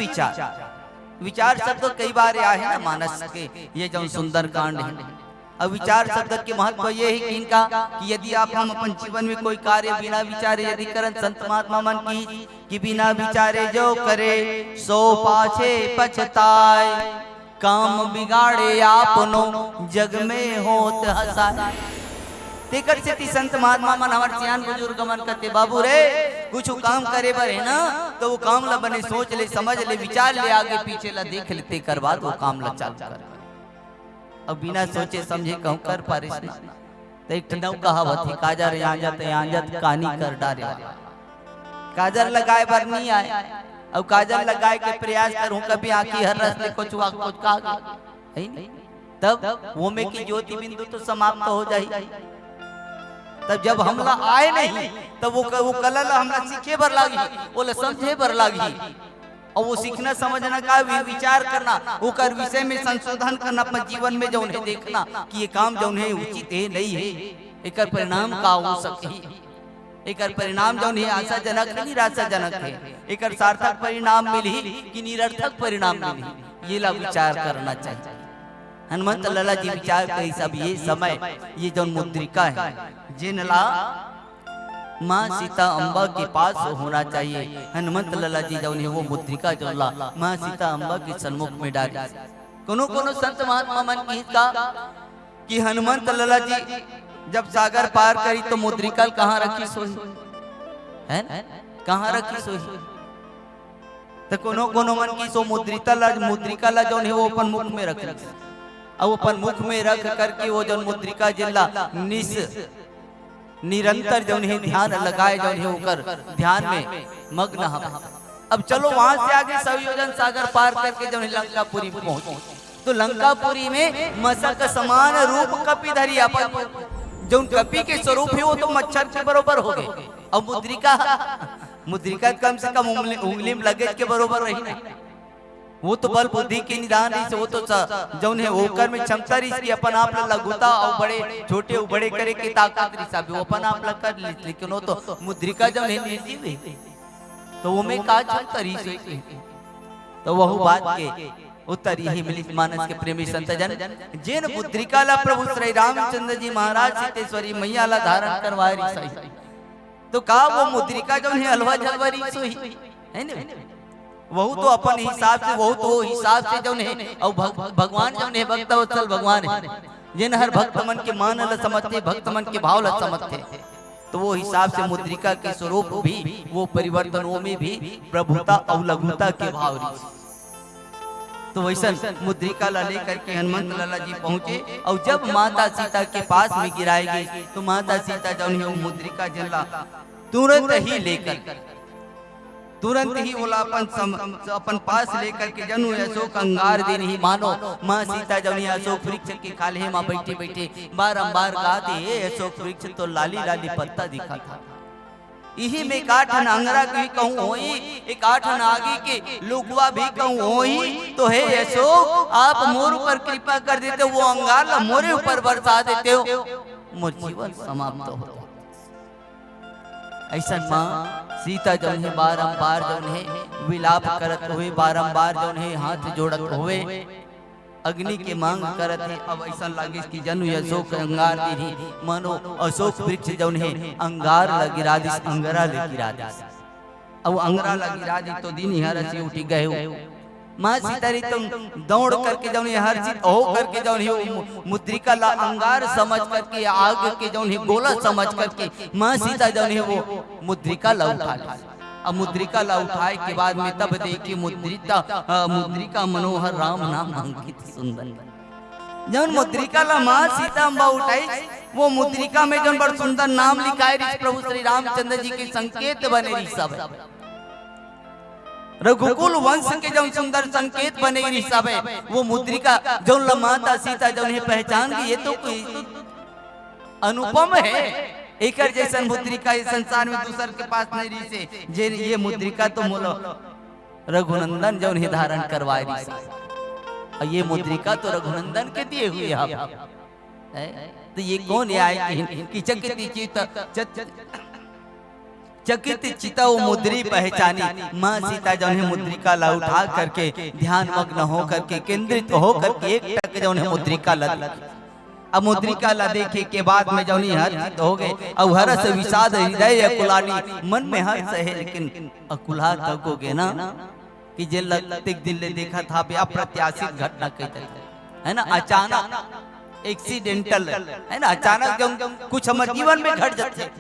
विचार शब्द कई बार आए हैं ना मानस के ये जो सुंदर कांड है। अब विचार शब्द के महत्व ये है कि इनका कि यदि आप हम अपन जीवन में कोई कार्य बिना विचारे यदि करन संत महात्मा मन की कि बिना विचारे जो करे सो पाछे पछताए काम बिगाड़े आपनो जग में होत हसाए। तेकर से ती संत महात्मा मन हमार सियान बुजुर्ग मन कहते बाबू रे कुछ काम करे बर है ना तो वो काम ला बने सोच ले समझ ले विचार ले आगे पीछे ला देख लेते कर बाद वो काम ला चाल कर। अब बिना सोचे समझे कहूँ कर पारिस ना तो एक ठंडा कहावत है काजर यहाँ जाते यहाँ जाते कहानी कर डारे काजर लगाए बर नहीं आए अब काजल लगाए के प्रयास करूं कभी आंखी हर रस कुछ का है नहीं, तब वो में की ज्योति बिंदु तो समाप्त हो जाए। तब जब हमला आए नहीं तब वो कलल हमला सीखे बर लागी, वो समझे बर लागी, और वो सीखना समझना का विचार करना, वो कर विषय में संशोधन करना, अपने जीवन में जौन है देखना कि ये काम जौन है उचित है नहीं है, एक परिणाम का हो सके, एक परिणाम जौन है आशाजनक है निराशाजनक है, एक सार्थक परिणाम मिली कि निरर्थक परिणाम मिली, ये ला विचार करना चाहिए। हनुमंत लाला जी विचार करी सब ये समय ये जौन मुद्रिका है जिनला माँ सीता अम्बा के पास होना चाहिए। हनुमंत लाला जी जौन है वो मुद्रिका जौनला माँ सीता अम्बा के सन्मुख में डाली। कोनो कोनो संत महात्मा मन की का कि हनुमंत लाला जी जब सागर पार करी तो मुद्रिका कहाँ रखी सोई है, कहाँ रखी सोई, तो कोनो कोनो मन की सो मुद्रिका ला जौन है वो अपन मुख में रख, अब अपन मुख में रख करके वो जौन मुद्रिका जिला निरंतर जौन है ध्यान लगाए जौन है होकर ध्यान में मग्न है। अब चलो वहां से आगे संयोजन सागर पार करके जौन लंकापुरी पहुंचे, तो लंकापुरी में मशक समान रूप कपि धरी, अपन जौन कपि के स्वरूप है वो तो मच्छर के बरोबर हो गए। अब मुद्रिका कम से कम उंगली में लगेज के बरोबर रही नहीं, वो तो बल बुद्धि के निदान से वो तो जौन है होकर में क्षमता रही अपन आप लघुता और बड़े छोटे बड़े करे के ताकत रही वो अपन आप कर ली, लेकिन वो तो मुद्रिका जौन है निर्जीव है, तो वो में का क्षमता रही, तो वह बात के उत्तर यही मिली मानस के प्रेमी संत जन जिन मुद्रिका ला प्रभु श्री रामचंद्र जी महाराज सीतेश्वरी मैया ला धारण करवाए रही, तो का वो मुद्रिका जौन है हलवा झलवा सोई है ना, वह तो अपन हिसाब से वह तो हिसाब से जौन है, और भगवान जौन है भक्त वत्सल भगवान है जिन हर भक्त मन के मान ल समझते, भक्त मन के भाव ल समझते, तो वो हिसाब से मुद्रिका के स्वरूप भी वो परिवर्तनों में भी प्रभुता और लघुता के भाव रही। तो वैसा मुद्रिका ला लेकर के हनुमंत लाला जी पहुंचे, और जब माता सीता के पास में गिराई गई तो माता सीता जौन है वो मुद्रिका जिला तुरंत ही लेकर तुरंत ही बोला अपन पास लेकर के जनु अशोक अंगार दिन ही मानो माँ सीता जौन अशोक वृक्ष के खाले माँ बैठे बैठे बारंबार गाते अशोक वृक्ष तो लाली लाली पत्ता दिखा था, यही में काठन अंगरा भी कहूँ होई, एक आठन आगे के लुगवा भी कहूँ होई, तो हे अशोक आप मोर ऊपर कृपा कर देते हो, वो अंगार मोरे ऊपर बरसा देते हो, मोर जीवन समाप्त हो। ऐसा माँ सीता जौन है बारंबार जौन है विलाप करत हुए, बारंबार जौन है हाथ जोड़त हुए अग्नि के मांग करत है। अब ऐसा लागे कि जनु अशोक अंगार दी मानो अशोक वृक्ष जौन है अंगार लगी राजिस अंगरा लगी राजिस, अब अंगरा लगी राजिस तो दिन हर से उठी गए हो। माँ सीता री तुम दौड़ करके जौन है हर चीज हो करके जौन है मुद्रिका ला अंगार समझ करके आग के जौन है गोला समझ करके माँ सीता जौन है वो मुद्रिका ला उठा ली। अब मुद्रिका ला उठाए के बाद में तब देखी मुद्रिका मनोहर राम नाम अंकित सुंदर, जौन मुद्रिका ला माँ सीता अम्बा उठाई वो मुद्रिका में जौन बड़ सुंदर नाम लिखाए रही प्रभु श्री रामचंद्र जी के संकेत बने रही, सब रघुकुल वंश के जौन सुंदर संकेत बने रही सब है, वो मुद्रिका जौन ला माता सीता जौन है पहचान की ये तो कोई अनुपम है, एक जैसा मुद्रिका इस संसार में दूसर के पास नहीं रही से जे ये मुद्रिका तो मोलो रघुनंदन जौन है धारण करवाए रही, और ये मुद्रिका तो रघुनंदन के दिए हुए आप, तो ये कौन आए कि चकित चिता वो मुद्री पहचानी। माँ सीता जौन है मुद्रिका ला उठा करके ध्यान मग्न हो करके केंद्रित हो करके एक टक जौन है मुद्रिका ला, अब मुद्रिका ला देखे के बाद में जौन हर्षित हो गए, और हर्ष विषाद हृदय अकुलानी, मन में हर्ष है लेकिन अकुला तकोगे ना कि जे लगते दिल ने देखा था अप्रत्याशित घटना कहते है ना, अचानक एक्सीडेंटल है ना, अचानक जब कुछ हमारे जीवन में घट जाते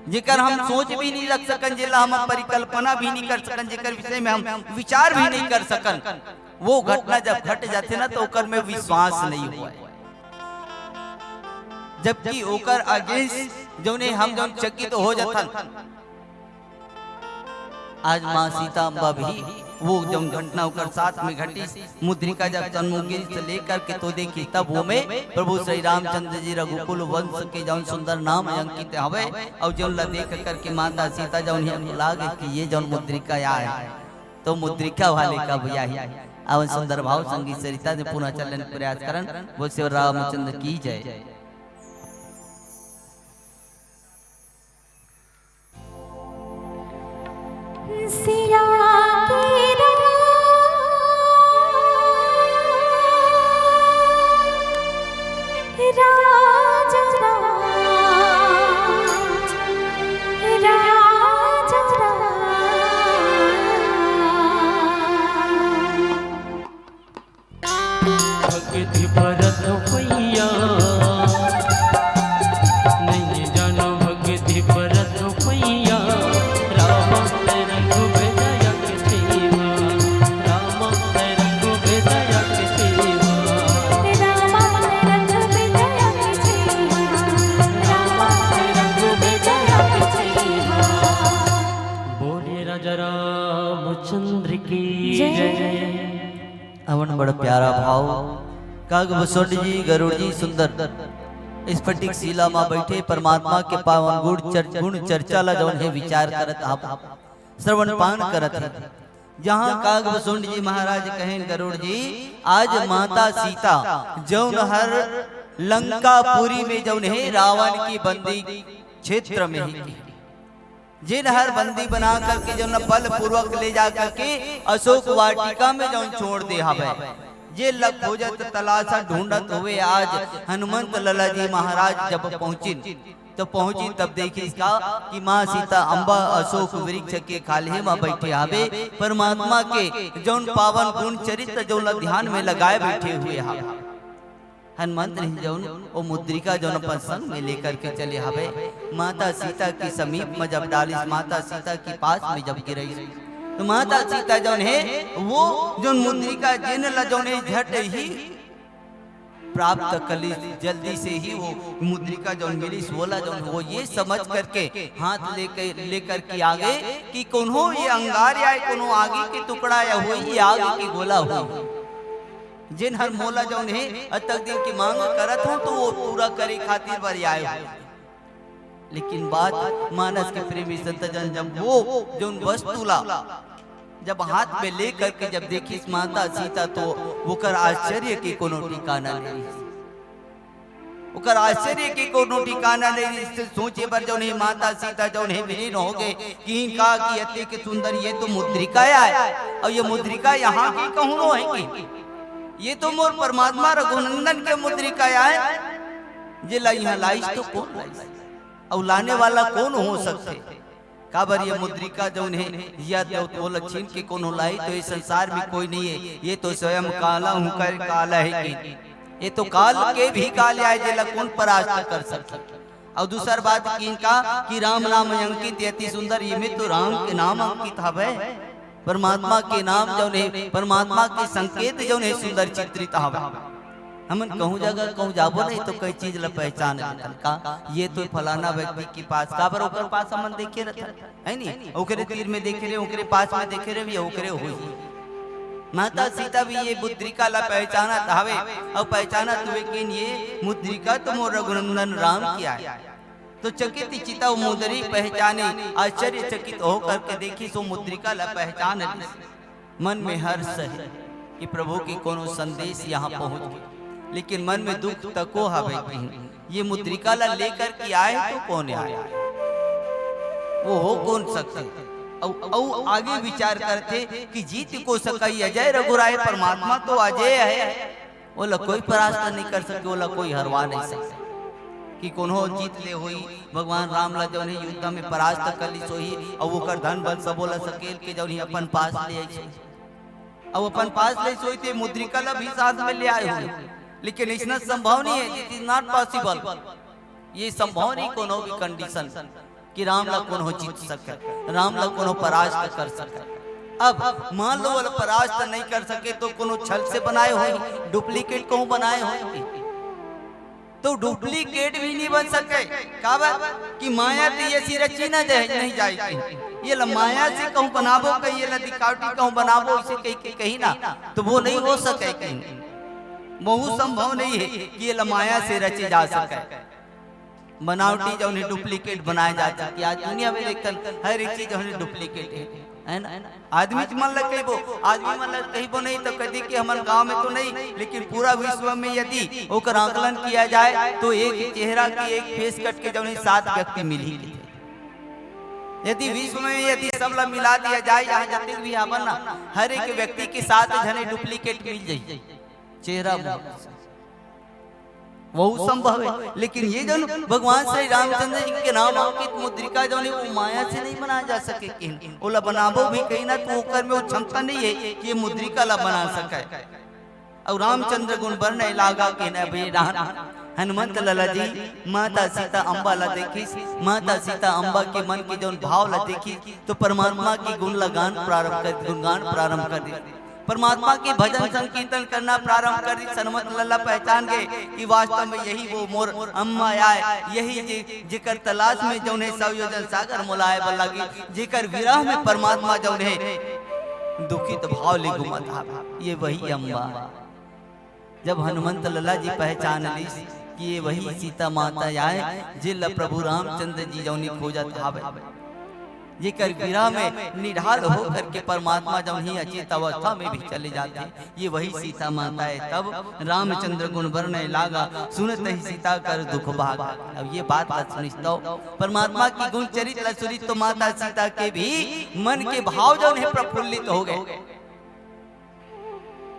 जेकर हम सोच भी नहीं रख सकन, जेला हम परिकल्पना भी नहीं कर सकन, जेकर विषय में हम विचार भी नहीं कर सकन, वो घटना जब घट जाते ना तो ओकर में विश्वास नहीं हुआ, जबकि ओकर अगेंस्ट जौने हम जौन चकित हो जाथन। आज माँ सीता अम्बा भी वो जब घटना होकर साथ में घटी, मुद्रिका जब तन्मुगिरी से लेकर के तो देखी तब वो में प्रभु श्री रामचंद्र जी रघुकुल वंश के जौन सुंदर नाम अंकित हवे और जौन ला देख करके माता सीता जौन लागे कि ये जौन मुद्रिका है तो मुद्रिका वाले का भैया ही अवन सुंदर भाव संगीत सरिता ने पुनः चलन प्रयास करन वो श्री रामचंद्र की जय।
सिया
भक्ति भरत पैया नहीं जानो भक्ति भरत पैया राम रघुबेदया के सेवा राम रघुबेदया के सेवा बोले राजा रामचंद्र की जय।
अवन बड़ा प्यारा भाव काग बसोड जी गरुड़ जी सुंदर स्फटिक शिला मां बैठे परमात्मा के पावन गुण चर्चा ला जौन है विचार करत आप श्रवण पान करत है। जहाँ काग बसोड जी महाराज कहें गरुड़ जी आज माता सीता जौन हर लंकापुरी में जौन है रावण की बंदी क्षेत्र में ही जिन हर बंदी बना करके जो न बल पूर्वक ले जा करके अशोक वाटिका में जो छोड़ दे हवे ये लग खोजत तलाशा ढूंढत हुए आज हनुमंत लला जी महाराज जब पहुंची तो पहुंची तब देखी इसका कि माँ सीता अम्बा अशोक वृक्ष के खाले में बैठे हवे परमात्मा के जौन पावन गुण चरित्र जो ध्यान में लगाए बैठे हुए हवे। हनुमंत ने जौन वो मुद्रिका जौन अपन संग में लेकर के चले हवे माता सीता की समीप में जब डाली माता सीता के पास में जब गिरई तो माता सीता जौन है वो जौन मुद्रिका जिन ला जौन है झट ही प्राप्त कली जल्दी से ही वो मुद्रिका जौन मिली सोला जौन वो ये समझ करके हाथ लेकर के आगे कि कोनो ये अंगार या कोनो आगे के टुकड़ा या हो ये आगे की गोला हो जिन हर मोला जौन है अतक दिन की मांग करत हो तो वो पूरा करे खातिर बर आए। लेकिन बात मानस के प्रेमी संत जन जब वो जौन वस्तुला जब हाथ में ले करके जब देखी माता सीता तो वो कर आश्चर्य के कोनो ठिकाना नहीं ओकर आश्चर्य के कोनो ठिकाना नहीं सोचे पर जौन है माता सीता जौन है विलीन हो गए कि का की अति के सुंदर ये तो मुद्रिका है और ये मुद्रिका यहाँ की कहूँ है ये तो मोर परमात्मा रघुनंदन के मुद्रिका है जे ला यहाँ लाइस तो कौन लाइस और लाने वाला कौन हो सकते काबर ये मुद्रिका जौन है या तो लक्षण के कोनो लाई तो इस संसार में कोई नहीं है ये तो स्वयं काला हूँ कर काला है कि ये तो काल के भी काल आए जे ला कौन परास्त कर सकते। और दूसर बात की इनका कि राम नाम अंकित अति सुंदर ये में तो राम के नाम अंकित हवे परमात्मा के नाम जौन है परमात्मा के संकेत जौन है सुंदर चित्रित हवे हमन कहूँ जगह कहूँ जाबो नहीं तो कई चीज ला पहचान का ये तो फलाना व्यक्ति के पास काबर ओकर पास हमन देखे रहता है नी ओकरे तीर में देखे रहे ओकरे पास में देखे रहे भी ओकरे होई माता सीता भी ये मुद्रिका ला पहचाना हवे और पहचाना तुवे कि ये मुद्रिका तो मोर रघुनंदन राम किया है तो चकित चिता मुद्री पहचाने आश्चर्य चकित हो करके देखी सो मुद्रिका ला पहचान मन में हर्ष है कि प्रभु की कोनो संदेश यहाँ पहुँच गई लेकिन मन में दुख तको हवे कि ये मुद्रिका ला लेकर के आए तो कौन आए वो हो कौन सकते और आगे विचार करते कि जीत को सकई अजय रघुराय परमात्मा तो अजय है बोला कोई परास्त नहीं कर सके बोला कोई हरवा नहीं सकता कि कोनो जीत ले होई भगवान राम ला जौन युद्ध में परास्त कली सोही और वो कर धन बल सब बोला सकेल के जौन अपन पास ले आई और अपन पास ले सोई थे मुद्रिका ला भी साथ में ले आए हुए लेकिन इतना संभव नहीं है इट इज नॉट पॉसिबल ये संभव नहीं कोनो भी कंडीशन कि राम ला कोनो जीत सके राम ला कोनो परास्त कर सके। अब मान लो वाला परास्त नहीं कर सके तो कोनो छल से बनाए हो डुप्लीकेट को बनाए हो तो डुप्लीकेट भी नहीं बन सके काबर कि माया तो ये रची ना नहीं जाएगी ये ला माया से कहूँ बनाबो कहीं, ये ला दिखावटी कहूँ बनाबो इसे कहीं ना, तो वो नहीं हो सके कहीं, बहु संभव नहीं है कि ये ला माया से रचे जा सके। बनावटी जो उन्हें डुप्लीकेट बनाया जाता है, आज दुनिया में देखकर हर एक चीज उन्हें डुप्लीकेट है ना। आदमी मन लग कही वो, आदमी मन लग कही वो नहीं तो कभी कि हमारे गांव में तो नहीं, लेकिन पूरा विश्व में यदि ओकर आकलन किया जाए तो एक चेहरा की एक फेस कट के जो 7 व्यक्ति मिली। यदि विश्व में यदि सब ला मिला दिया जाए, यहाँ जितने भी यहाँ ना हर एक व्यक्ति के 7 जने डुप्लीकेट मिल जाए चेहरा, वो संभव है। लेकिन ये जो भगवान श्री रामचंद्र जी के नाम अंकित मुद्रिका जो है वो माया से नहीं बनाया जा सके, ओला बनाबो भी कहीं ना तो ओकर में वो क्षमता नहीं है कि ये मुद्रिका ला बना सके। और रामचंद्र गुण बरने लागा के न बेरान, हनुमंत लला जी माता सीता अम्बा ला देखी, माता सीता अम्बा के मन के जो भाव ला देखी तो परमात्मा की गुण लगान प्रारंभ कर, गुणगान प्रारंभ कर दी, परमात्मा की भजन संकीर्तन करना प्रारंभ कर दी। हनुमत लल्ला पहचान गए कि वास्तव में यही वो मोर अम्मा आए, यही जिकर तलाश में जो है संयोजन सागर मुलाय लगी, जिकर विरह में परमात्मा जो है दुखित भाव ले घुमता, ये वही अम्बा। जब हनुमंत लल्ला जी पहचान ली कि ये वही सीता माता आए जिला प्रभु रामचंद्र जी जो खोजत आवे, जेकर गिरा में निढाल होकर के परमात्मा जब ही अचेत अवस्था में भी चले जाते, ये वही सीता माता है। तब रामचंद्र गुण बरने लागा, सुनत ही सीता कर दुख भाग। अब ये बात सुनिस्तो परमात्मा की गुण चरित्र सुनी तो माता सीता के भी मन के भाव जो है प्रफुल्लित हो गए।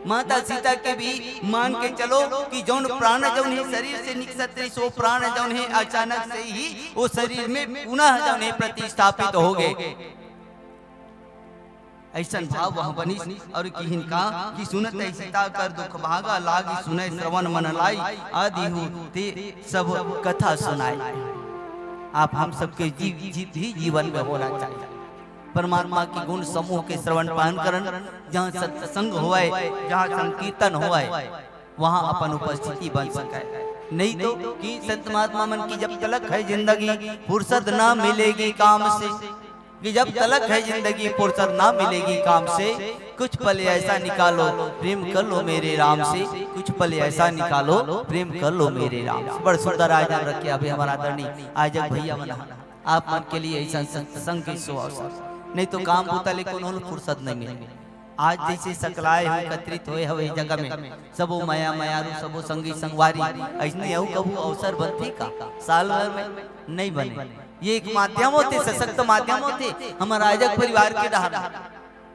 माता सीता के भी मान के चलो कि जौन प्राण जौन है शरीर से निकसत सो प्राण जौन है अचानक से ही वो शरीर में पुनः जौन है प्रतिष्ठापित हो गए। ऐसा भाव वह बनी और किहिन का कि सुनत सीता कर दुख भागा, लागी सुने श्रवण मन लाई, आदि हो ते सब कथा सुनाई। आप हम सबके जीवन में होना चाहिए परमात्मा की गुण समूह के श्रवण पान करन, जहाँ सत्संग हुआ है, जहाँ संकीर्तन हुआ है, वहाँ अपन उपस्थिति बन सके। नहीं तो कि संत महात्मा मन की जब तलक है जिंदगी फुर्सत ना मिलेगी काम से, कि जब तलक है जिंदगी फुर्सत ना मिलेगी काम से, कुछ पल ऐसा निकालो प्रेम कर लो मेरे राम से, कुछ पल ऐसा निकालो प्रेम कर लो मेरे राम से। बड़ा सुंदर आयोजन रखे अभी हमारा आदरणीय आयोजक भैया बना, आप मन के लिए ऐसा सत्संग की सुअवसर, नहीं तो काम होता लेकिन फुर्सत नहीं मिले। आज जैसे सकलाए हो एकत्रित हुए हवे जगह में सबो माया मायारू सबो संगी संगवारी, ऐसने यू कबू अवसर बनते का साल भर में नहीं बने। ये एक माध्यम होते, सशक्त माध्यम होते हमारे आयोजक परिवार के रहा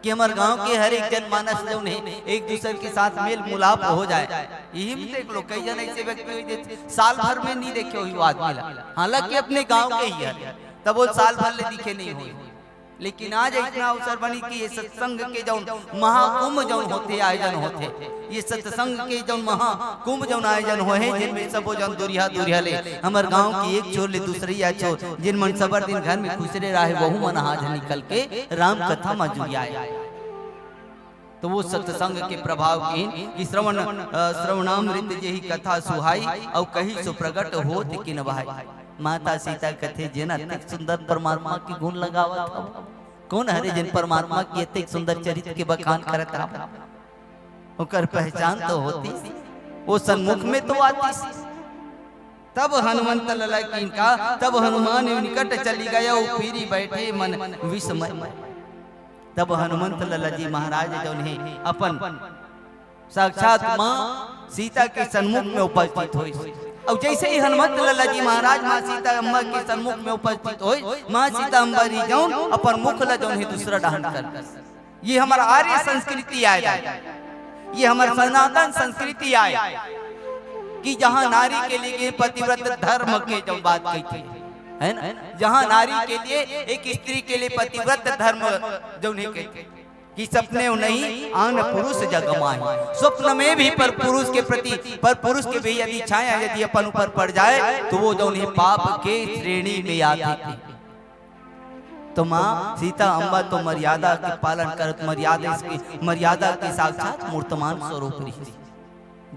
कि हमारे गांव के हर एक जनमानस जो है एक दूसरे के साथ मेल मुलाप हो जाए। यही में देख लो कई जन ऐसे व्यक्ति साल भर में नहीं देखे हुई आदमी, हालांकि अपने गाँव के ही है, तब वो साल भर ले दिखे नहीं हुई। लेकिन आज इतना अवसर बनी कि ये सत्संग के जो महाकुंभ जो होते आयोजन होते, ये सत्संग के जो महाकुंभ जो आयोजन होए जिनमें सबो जन दुरिया दुरिया ले हमारे गांव की एक छोर ले दूसरी या छोर, जिन मन सबर दिन घर में खुश रहे बहु मन आज निकल के राम कथा में जुड़िया। तो वो सत्संग के प्रभाव की श्रवणामृत यही कथा सुहाई और कहीं सो प्रकट होत कि न भाई। माता सीता कथे जिन अत्यंत सुंदर परमात्मा की गुण लगावत था, कौन हरे जिन परमात्मा की अत्यंत सुंदर चरित्र के बखान करत था, ओकर पहचान तो होती, वो सन्मुख में तो आती। तब हनुमंत लला की इनका, तब हनुमान निकट चली गया फिरी बैठे मन विस्मय। तब हनुमंत लला जी महाराज जो है अपन साक्षात माँ सीता के सन्मुख में उपस्थित हुई। और जैसे ही हनुमंत लल्ला जी महाराज माँ सीता अम्बा के सन्मुख में उपस्थित हुई, माँ सीता अम्बा री जौन अपन मुख ला जौन है दूसरा डाहन कर। ये हमारा आर्य संस्कृति आया, ये हमारा सनातन संस्कृति आया कि जहाँ नारी के लिए पतिव्रत धर्म के जो बात कही थी है ना, जहाँ नारी के लिए एक स्त्री के लिए पतिव्रत धर्म जो नहीं कि सपने नहीं आन पुरुष जगमाए, स्वप्न में भी पर पुरुष के प्रति पर पुरुष के भी यदि छाया यदि अपन ऊपर पड़ जाए तो वो जो उन्हें पाप के श्रेणी में आती थी। तो माँ सीता अम्बा तो मर्यादा के पालन करत, मर्यादा के साक्षात मूर्तमान स्वरूप रही।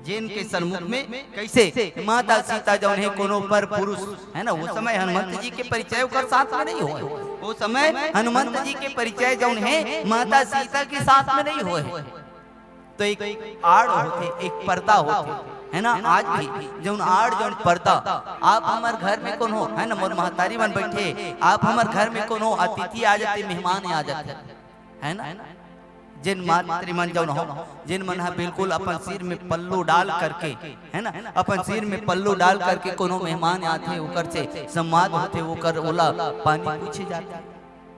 जिन के सन्मुख में कैसे माता सीता जौन है कोनो पर पुरुष है ना, वो समय हनुमंत जी के परिचय ओकर साथ में नहीं हुए। वो समय हनुमंत जी के परिचय जौन है माता सीता के साथ में नहीं हुए। तो एक आड़ होते, एक पर्दा होते है ना। आज भी जौन आड़ जौन पर्दा, आप हमारे घर में कौन हो है ना, मोर महतारी बन बैठे, आप हमारे घर में कौन हो, अतिथि आ जाते, मेहमान आ जाते है ना। जिन मातृमन जौन हो, जिन मन बिल्कुल अपन सिर में पल्लू डाल करके है ना, अपन सिर में पल्लू डाल करके कोनो मेहमान आते ओकर से संवाद होते, ओकर ओला पानी पूछे जाते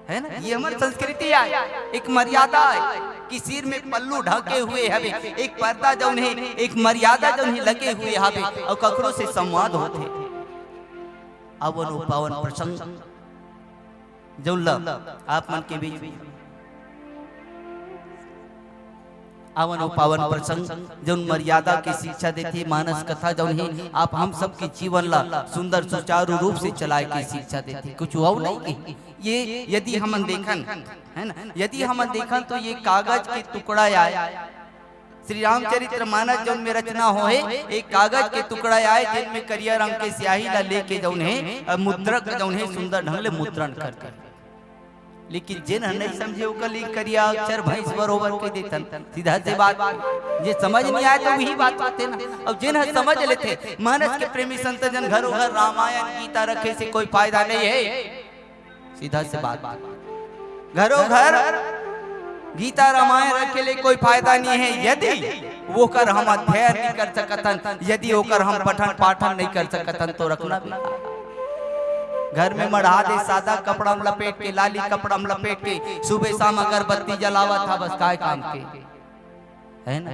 है ना। ये हमारी संस्कृति है, एक मर्यादा है कि सिर में पल्लू ढके हुए हवे, एक पर्दा जौन है, एक मर्यादा जौन है लगे हुए हवे और ककरो से संवाद होते। अवन पावन प्रसंग जौन आप मन के बीच अवन पावन प्रसंग जौन मर्यादा की शिक्षा देती, मानस कथा जौन है आप हम सब के जीवन ला सुंदर सुचारू रूप से चलाए की शिक्षा देती। कुछ और नहीं, ये यदि हम देखन है ना, यदि हम देखन तो ये कागज के टुकड़ा आए, श्री रामचरित्र मानस जौन में रचना हो है, एक कागज के टुकड़ा आए जिनमें करिया रंग के स्याही ला लेके जौन है मुद्रक जौन है सुंदर ढंग ले मुद्रण कर। लेकिन जिन नहीं समझे ओकर लिख करिया अक्षर भैंस बरोबर के देतन, सीधा से बात ये समझ नहीं आए तो वही बात होते ना। अब जिन समझ लेते, मानस के प्रेमी संत जन घरों घर रामायण गीता रखे से कोई फायदा नहीं है। सीधा से बात, घरों घर गीता रामायण रखे ले कोई फायदा नहीं है यदि वो कर हम अध्ययन नहीं कर सकतन, यदि ओकर हम पठन पाठन नहीं कर सकतन तो रखना भी। घर में मढ़ा दे सादा कपड़ा में लपेट के, लाली कपड़ा में लपेट के, सुबह शाम अगरबत्ती जलावा था, बस काय काम के है ना।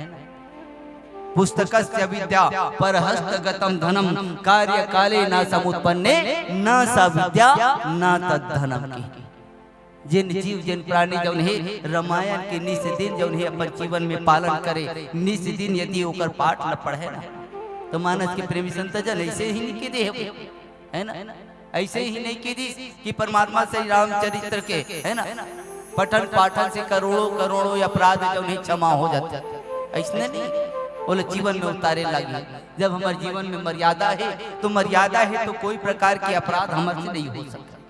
पुस्तकस्य विद्या पर हस्तगतम धनम कार्य काले न समुत्पन्ने न सा विद्या न तद्धनम की। जिन जीव जिन प्राणी जौन है रामायण के निस दिन जौन है अपन जीवन में पालन करे, निस दिन यदि ओकर पाठ न पढ़े ना तो मानस के प्रेमी संत जन ऐसे ही नहीं दे है ना, ऐसे ही नहीं की दी कि परमात्मा श्री रामचरित्र के है ना पठन पाठन से करोड़ों करोड़ों अपराध जो नहीं क्षमा हो जाते, ऐसे नहीं बोले जीवन में उतारे लगी। जब हमारे जीवन में मर्यादा है तो मर्यादा है तो कोई प्रकार के अपराध हमारे से नहीं हो सकता।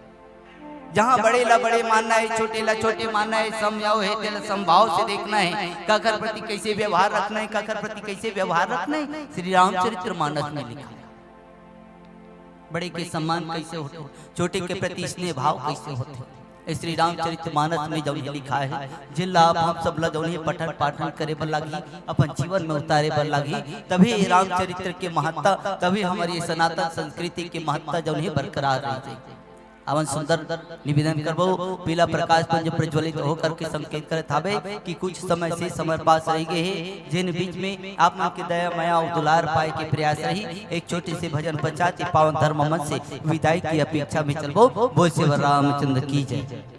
जहाँ बड़े ला बड़े मानना है, छोटे ला छोटे मानना है, समझाओ है तेरा संभाव से देखना है, काकर प्रति कैसे व्यवहार रखना है, काकर प्रति कैसे व्यवहार रखना है, श्री रामचरित्र मानस में लिखा। बड़े के सम्मान कैसे होते, छोटे के प्रति स्नेह भाव कैसे होते, श्री रामचरित्र मानस में जब लिखा है। जिन लाभ हम सब ला जौन पठन पाठन करे बर लगी, अपन जीवन में उतारे बर लगी, तभी रामचरित्र के महत्ता, तभी हमारी सनातन संस्कृति की महत्ता जौन है बरकरार रही। अवन सुंदर निवेदन करबो, पीला प्रकाश पुंज प्रज्वलित होकर के संकेत करत हावे कि कुछ समय से समय पास रह गए हैं, जिन बीच में आप लोग की दया माया और दुलार पाए के प्रयास रही। एक छोटे से भजन बचाते पावन धर्म मन से विदाई की अपेक्षा में चलबो। बोल श्री रामचंद्र की जय।